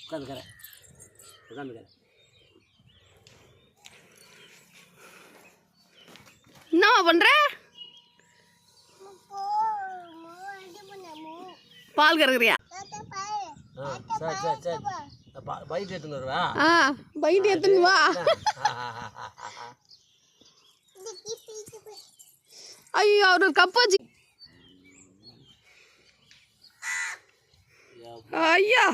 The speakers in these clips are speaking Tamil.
உட்காந்துக்கிறேன் என்னம்மா பண்ற? பால் கறக்குறியா? சரி பைட் எடுத்துன்னு வருவா. பைட் எடுத்துன்னு வா. ஐயோ அவர் ஒரு கப் வச்சு. ஐயா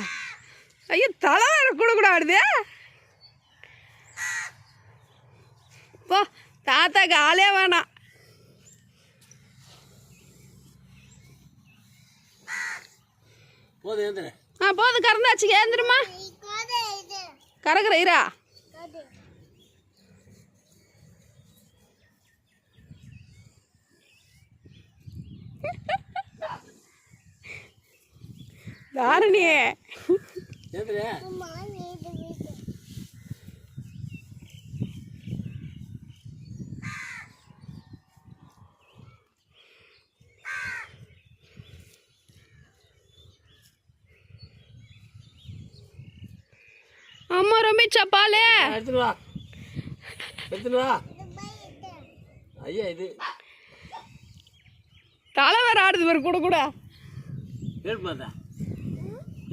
ஐயோ தலை வேற கொடுக்கூடாது. போ தாத்தாக்கு ஆளே வேணாம். போதும் ஏந்திர. போதும் கறந்தாச்சு. ஏந்திரமா கறக்குற இரா. தாரணி ஏந்திர. அம்மா ரமேஷா பாலே எடுத்துன்னு வா. ஐயா இது தலை வேற ஆடுது வேறு கூட கூட. ஏழு மாதா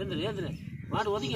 ஏந்திர மாடு ஒதுக்கி